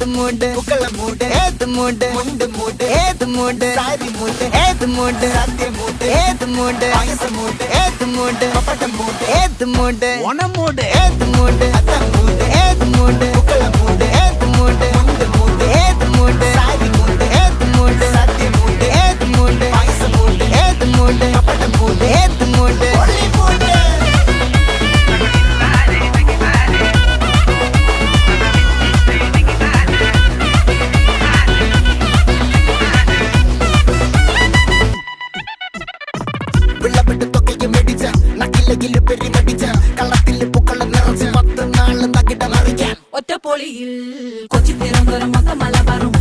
ഏത് മൂട് പുക്കള മൂട് ഏത് മൂട് മുണ്ട് മൂട് ഏത് മൂട് സാരി മൂട് ഏത് മൂട് സദ്യ മൂട് ഏത് മൂട് പായസ മൂട് ഏത് മൂട് പപ്പടം മൂട് ഏത് മൂട് ഓണം മൂട് ഏത് മൂട് അത്തം മൂട് ഏത് മൂട് പുക്കള മൂട് ഏത് മൂട് മുണ്ട് മൂട് ഏത് മൂട് സാരി മൂട് ഏത് മൂട് സദ്യ മൂട് ഏത് മൂട് പായസ മൂട് ഏത് മൂട് പപ്പടം മൂട് ഏത് മൂട് ഒളി മൂട് ഒറ്റപ്പൊളിയിൽ കൊച്ചി തിരുവനന്തപുരം മൊത്തം മലബാറും